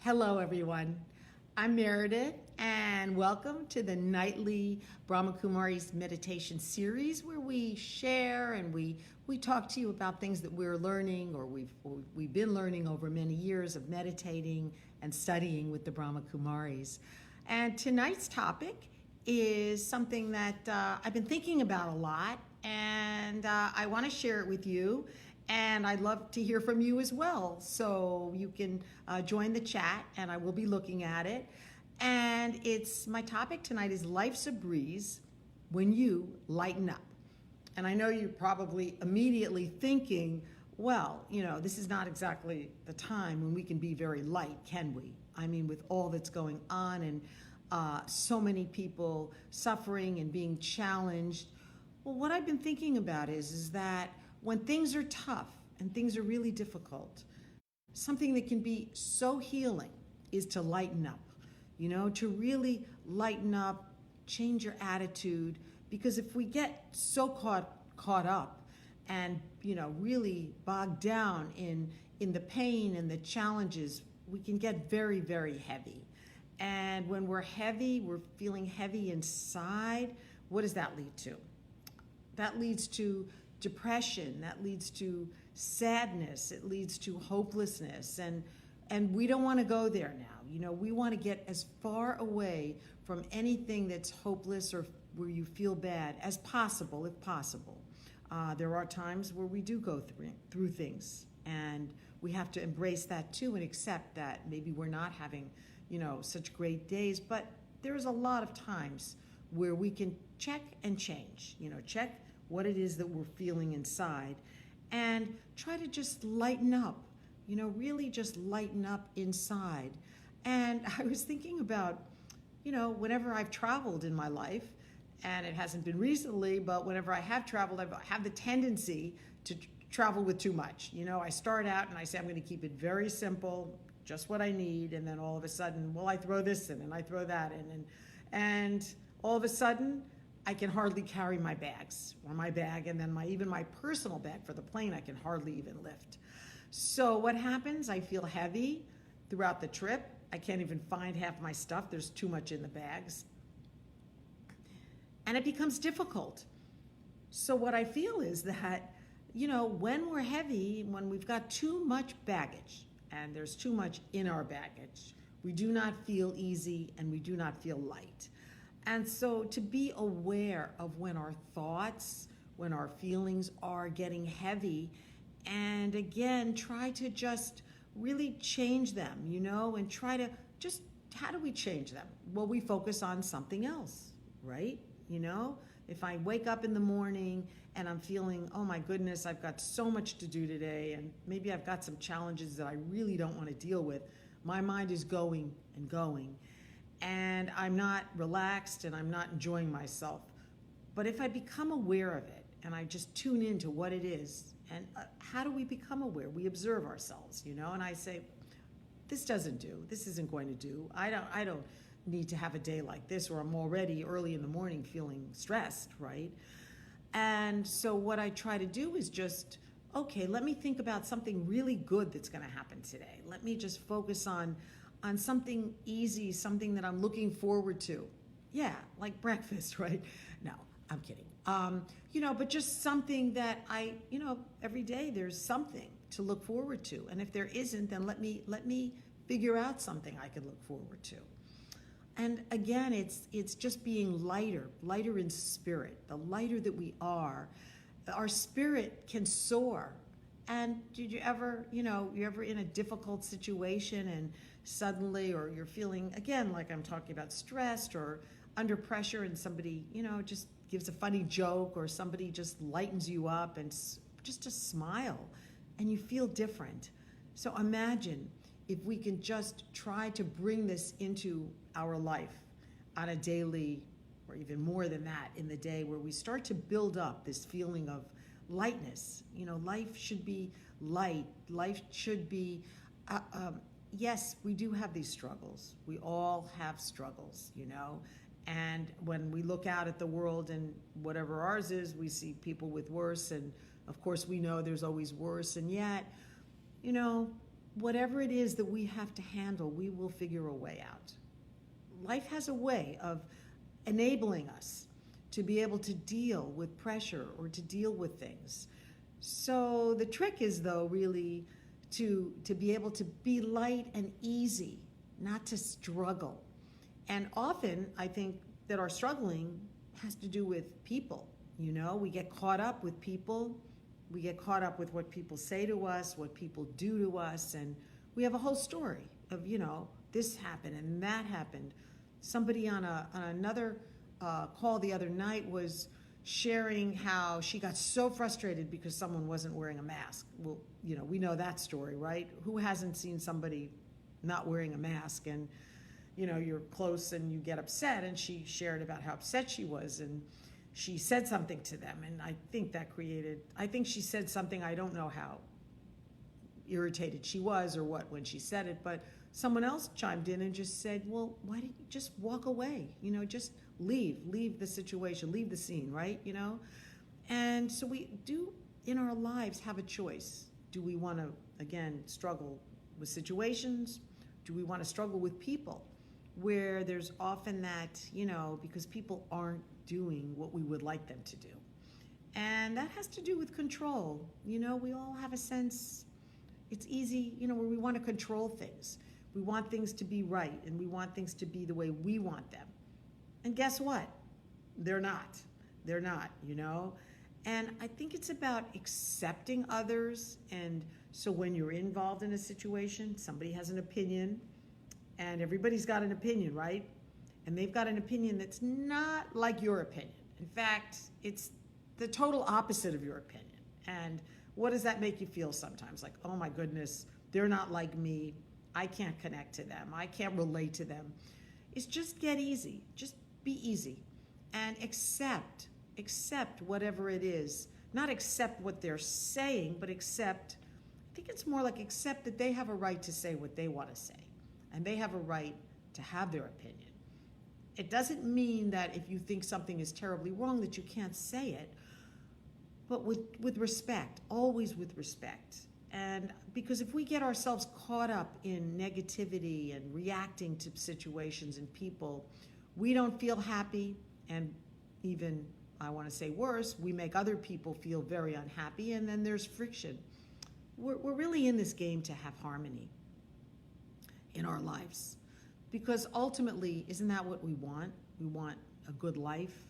Hello, everyone. I'm Meredith, and welcome to the nightly Brahma Kumari's meditation series where we share and we talk to you about things that we're learning or we've been learning over many years of meditating and studying with the Brahma Kumaris. And tonight's topic is something that I've been thinking about a lot, and I want to share it with you. And I'd love to hear from you as well. So you can join the chat and I will be looking at it. And my topic tonight is Life's a Breeze when you lighten up. And I know you're probably immediately thinking, well, this is not exactly the time when we can be very light, can we? I mean, with all that's going on and so many people suffering and being challenged. Well, what I've been thinking about is that when things are tough and things are really difficult, something that can be so healing is to lighten up, to really lighten up, change your attitude. Because if we get so caught up and, really bogged down in the pain and the challenges, we can get very, very heavy. And when we're heavy, we're feeling heavy inside, what does that lead to? That leads to depression, that leads to sadness, it leads to hopelessness, and we don't want to go there now. We want to get as far away from anything that's hopeless or where you feel bad as possible, if possible. There are times where we do go through things, and we have to embrace that too and accept that maybe we're not having, such great days, but there's a lot of times where we can check and change, check what it is that we're feeling inside and try to just lighten up, really just lighten up inside. And I was thinking about, whenever I've traveled in my life, and it hasn't been recently, but whenever I have traveled, I have the tendency to travel with too much. I start out and I say, I'm going to keep it very simple, just what I need. And then all of a sudden, well, I throw this in and I throw that in. And all of a sudden, I can hardly carry my bags or my bag, and then even my personal bag for the plane I can hardly even lift. So what happens? I feel heavy throughout the trip. I can't even find half my stuff. There's too much in the bags. And it becomes difficult. So what I feel is that, when we're heavy, when we've got too much baggage and there's too much in our baggage, we do not feel easy and we do not feel light. And so to be aware of when our thoughts, when our feelings are getting heavy, and again, try to just really change them, and try to just, how do we change them? Well, we focus on something else, right? If I wake up in the morning and I'm feeling, oh my goodness, I've got so much to do today, and maybe I've got some challenges that I really don't want to deal with, my mind is going and going. And I'm not relaxed and I'm not enjoying myself. But if I become aware of it and I just tune into what it is, and how do we become aware? We observe ourselves, and I say, this doesn't do, this isn't going to do. I don't need to have a day like this, or I'm already early in the morning feeling stressed, right? And so what I try to do is just, okay, let me think about something really good that's going to happen today. Let me just focus on something easy, something that I'm looking forward to. Yeah, like breakfast, right? No, I'm kidding. But just something that every day there's something to look forward to. And if there isn't, then let me figure out something I could look forward to. And again, it's just being lighter in spirit. The lighter that we are, our spirit can soar. And did you ever, you're ever in a difficult situation and suddenly, or you're feeling, again, like I'm talking about, stressed or under pressure, and somebody, just gives a funny joke, or somebody just lightens you up, and just a smile, and you feel different. So imagine if we can just try to bring this into our life on a daily, or even more than that, in the day, where we start to build up this feeling of lightness. Life should be light. Life should be, yes, we do have these struggles. We all have struggles, and when we look out at the world and whatever ours is, we see people with worse, and of course we know there's always worse, and yet, whatever it is that we have to handle, we will figure a way out. Life has a way of enabling us to be able to deal with pressure or to deal with things. So the trick is, though, really to be able to be light and easy, not to struggle. And often I think that our struggling has to do with people. You know, we get caught up with people. We get caught up with what people say to us, what people do to us, and we have a whole story of, you know, this happened and that happened. Somebody on another call the other night was sharing how she got so frustrated because someone wasn't wearing a mask. Well, you know, we know that story, right? Who hasn't seen somebody not wearing a mask? And, you know, you're close and you get upset. And she shared about how upset she was, and she said something to them. And I think she said something, I don't know how irritated she was or what when she said it, but someone else chimed in and just said, well, why didn't you just walk away? You know, just leave the situation, leave the scene, right? You know? And so we do in our lives have a choice. Do we want to, again, struggle with situations? Do we want to struggle with people where there's often that, you know, because people aren't doing what we would like them to do? And that has to do with control. You know, we all have a sense, it's easy, you know, where we want to control things. We want things to be right, and we want things to be the way we want them. And guess what? They're not. They're not, you know? And I think it's about accepting others. And so when you're involved in a situation, somebody has an opinion, and everybody's got an opinion, right? And they've got an opinion that's not like your opinion. In fact, it's the total opposite of your opinion. And what does that make you feel sometimes? Like, oh my goodness, they're not like me. I can't connect to them. I can't relate to them. It's just get easy. Just be easy and accept whatever it is. Not accept what they're saying, but accept, I think it's more like accept that they have a right to say what they want to say, and they have a right to have their opinion. It doesn't mean that if you think something is terribly wrong that you can't say it, but with respect, always with respect. And because if we get ourselves caught up in negativity and reacting to situations and people, we don't feel happy, and even, I want to say worse, we make other people feel very unhappy, and then there's friction. We're really in this game to have harmony in our lives, because ultimately, isn't that what we want? We want a good life.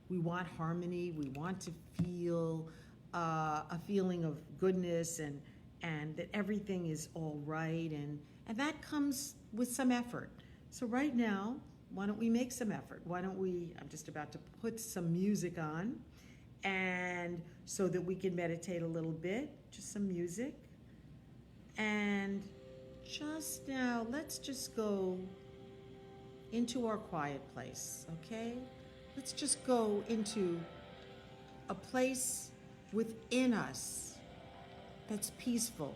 We want harmony. We want to feel a feeling of goodness and that everything is all right, and that comes with some effort. So right now, why don't we make some effort? Why don't we, I'm just about to put some music on, and so that we can meditate a little bit, just some music. And just now, let's just go into our quiet place, okay? Let's just go into a place within us that's peaceful.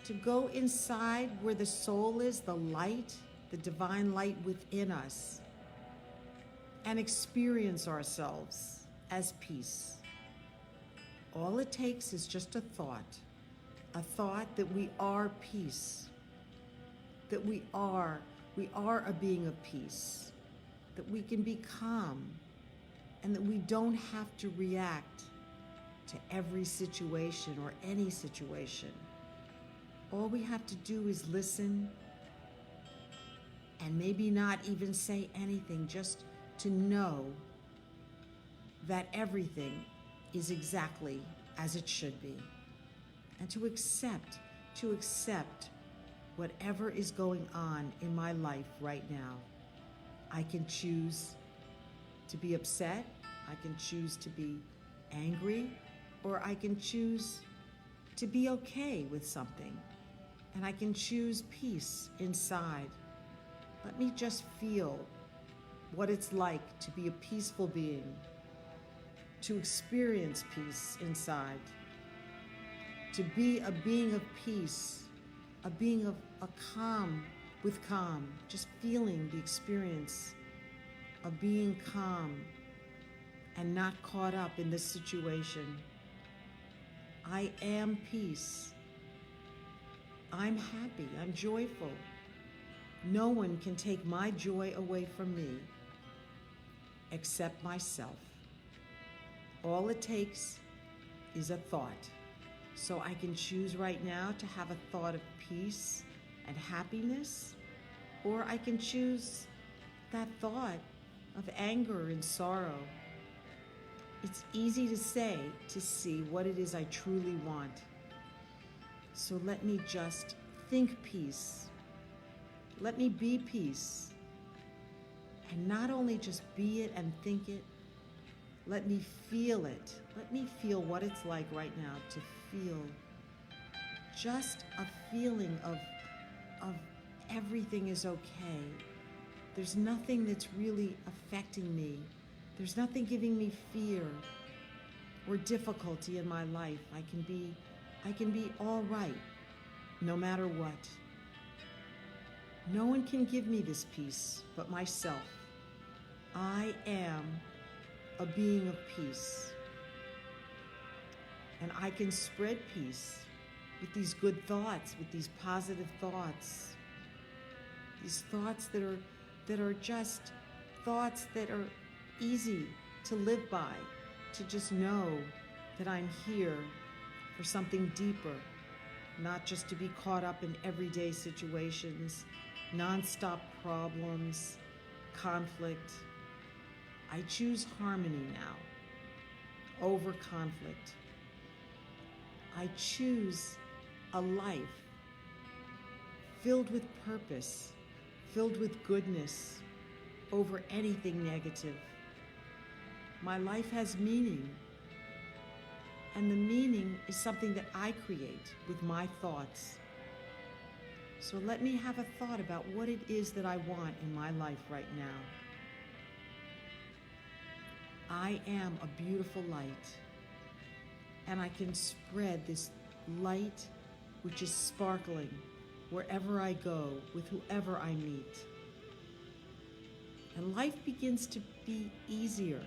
To go inside where the soul is, the light, the divine light within us, and experience ourselves as peace. All it takes is just a thought that we are peace, that we are a being of peace, that we can be calm, and that we don't have to react to every situation or any situation. All we have to do is listen, and maybe not even say anything, just to know that everything is exactly as it should be, and to accept whatever is going on in my life right now. I can choose to be upset, I can choose to be angry, or I can choose to be okay with something, and I can choose peace inside. Let me just feel what it's like to be a peaceful being, to experience peace inside, to be a being of peace, a being of a calm with calm, just feeling the experience of being calm and not caught up in this situation. I am peace. I'm happy, I'm joyful. No one can take my joy away from me except myself. All it takes is a thought. So I can choose right now to have a thought of peace and happiness, or I can choose that thought of anger and sorrow. It's easy to say, to see what it is I truly want. So let me just think peace. Let me be peace. And not only just be it and think it, let me feel it. Let me feel what it's like right now to feel just a feeling of everything is okay. There's nothing that's really affecting me. There's nothing giving me fear or difficulty in my life. I can be all right no matter what. No one can give me this peace but myself. I am a being of peace. And I can spread peace with these good thoughts, with these positive thoughts. These thoughts that are just thoughts that are easy to live by, to just know that I'm here for something deeper, not just to be caught up in everyday situations, nonstop problems, conflict. I choose harmony now over conflict. I choose a life filled with purpose, filled with goodness, over anything negative. My life has meaning, and the meaning is something that I create with my thoughts. So let me have a thought about what it is that I want in my life right now. I am a beautiful light, and I can spread this light which is sparkling wherever I go, with whoever I meet. And life begins to be easier.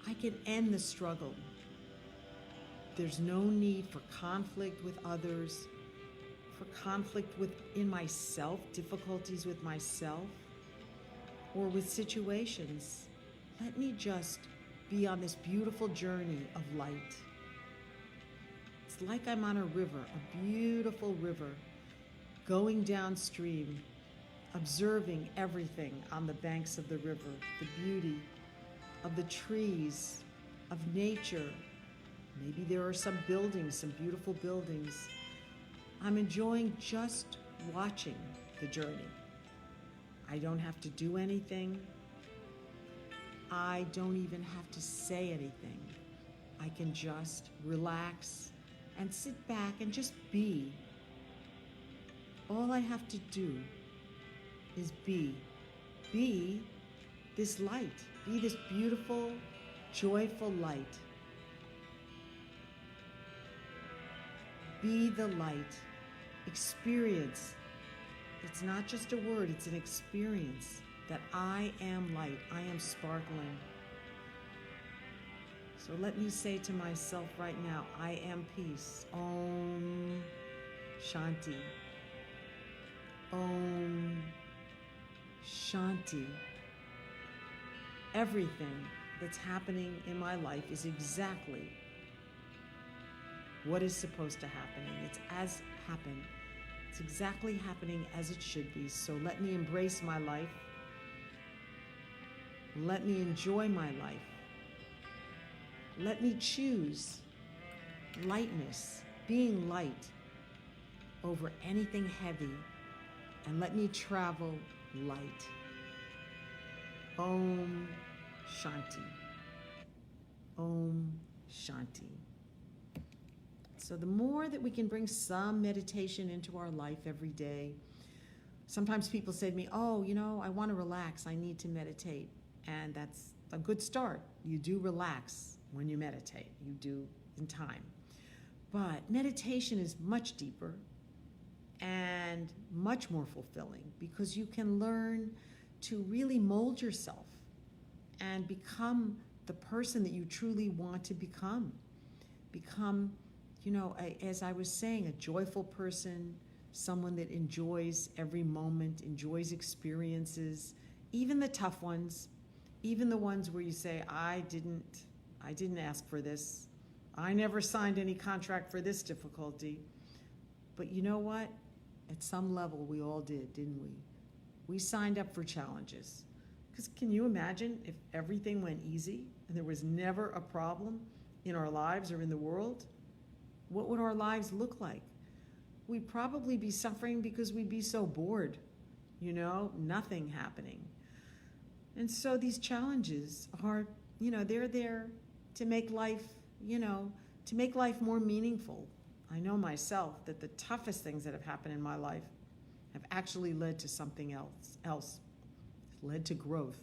I can end the struggle. There's no need for conflict with others, for conflict within myself, difficulties with myself, or with situations. Let me just be on this beautiful journey of light. It's like I'm on a river, a beautiful river, going downstream, observing everything on the banks of the river, the beauty of the trees, of nature. Maybe there are some buildings, some beautiful buildings. I'm enjoying just watching the journey. I don't have to do anything. I don't even have to say anything. I can just relax and sit back and just be. All I have to do is be. Be this light. Be this beautiful, joyful light. Be the light. Experience. It's not just a word, it's an experience that I am light. I am sparkling. So let me say to myself right now, I am peace. Om Shanti. Om Shanti. Everything that's happening in my life is exactly what is supposed to happen. It's as happened. It's exactly happening as it should be. So let me embrace my life. Let me enjoy my life. Let me choose lightness, being light over anything heavy, and let me travel light. Om Shanti. Om Shanti. So the more that we can bring some meditation into our life every day, sometimes people say to me, oh, I want to relax, I need to meditate. And that's a good start. You do relax when you meditate. You do in time. But meditation is much deeper and much more fulfilling because you can learn to really mold yourself and become the person that you truly want to become. Become as I was saying, a joyful person, someone that enjoys every moment, enjoys experiences, even the tough ones, even the ones where you say, I didn't ask for this. I never signed any contract for this difficulty. But you know what? At some level, we all did, didn't we? We signed up for challenges. Because can you imagine if everything went easy and there was never a problem in our lives or in the world? What would our lives look like? We'd probably be suffering because we'd be so bored, nothing happening. And so these challenges are, they're there to make life, to make life more meaningful. I know myself that the toughest things that have happened in my life have actually led to something else, led to growth.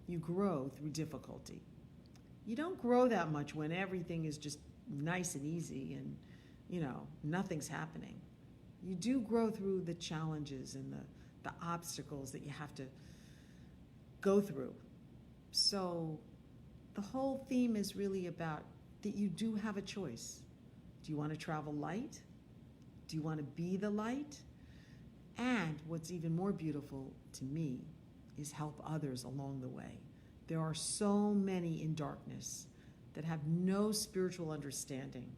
You grow through difficulty. You don't grow that much when everything is just nice and easy and, nothing's happening. You do grow through the challenges and the obstacles that you have to go through. So the whole theme is really about that you do have a choice. Do you want to travel light? Do you want to be the light? And what's even more beautiful to me is help others along the way. There are so many in darkness that have no spiritual understanding,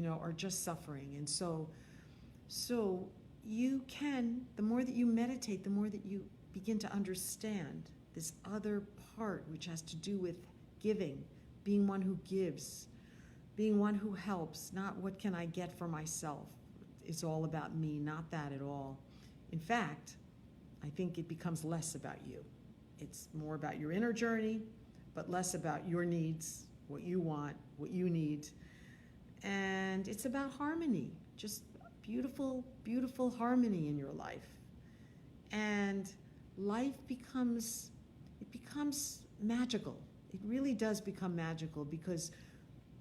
are just suffering. And so you can, the more that you meditate, the more that you begin to understand this other part, which has to do with giving, being one who gives, being one who helps, not what can I get for myself. It's all about me, not that at all. In fact, I think it becomes less about you. It's more about your inner journey, but less about your needs, what you want, what you need. And it's about harmony, just beautiful, beautiful harmony in your life. And life becomes magical. It really does become magical because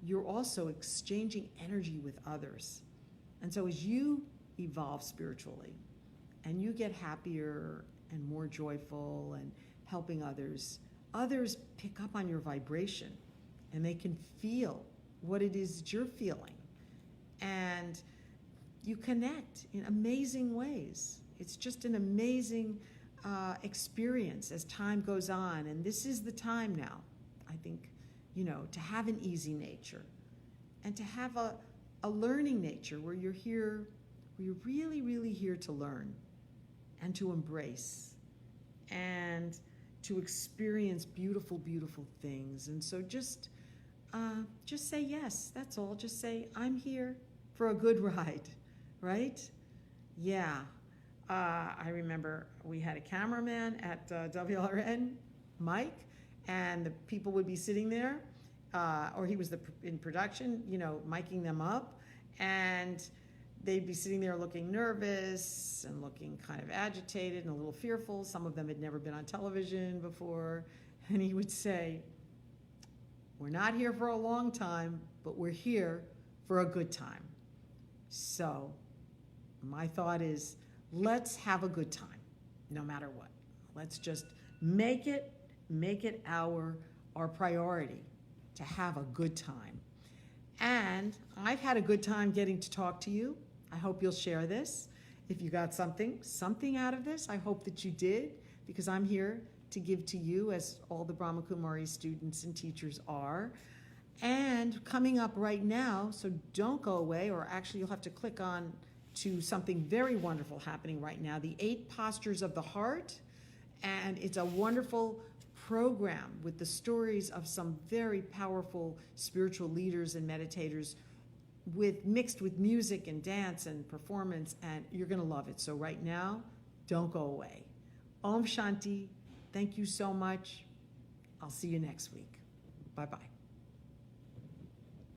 you're also exchanging energy with others. And so as you evolve spiritually and you get happier and more joyful and helping others pick up on your vibration and they can feel what it is that you're feeling. And you connect in amazing ways. It's just an amazing experience as time goes on. And this is the time now, I think, to have an easy nature and to have a learning nature where you're here, where you're really, really here to learn and to embrace and to experience beautiful, beautiful things. And so just say yes, that's all. Just say, I'm here for a good ride, right? Yeah. I remember we had a cameraman at WLRN, Mike, and the people would be sitting there, or he was in production, miking them up, and they'd be sitting there looking nervous and looking kind of agitated and a little fearful. Some of them had never been on television before, and he would say, we're not here for a long time, but we're here for a good time. So my thought is, let's have a good time, no matter what. Let's just make it our priority to have a good time. And I've had a good time getting to talk to you. I hope you'll share this. If you got something out of this, I hope that you did, because I'm here to give to you, as all the Brahma Kumari students and teachers are. And coming up right now, so don't go away, or actually you'll have to click on to something very wonderful happening right now, the 8 Postures of the Heart. And it's a wonderful program with the stories of some very powerful spiritual leaders and meditators mixed with music and dance and performance, and you're going to love it. So right now, don't go away. Om Shanti. Thank you so much. I'll see you next week. Bye-bye.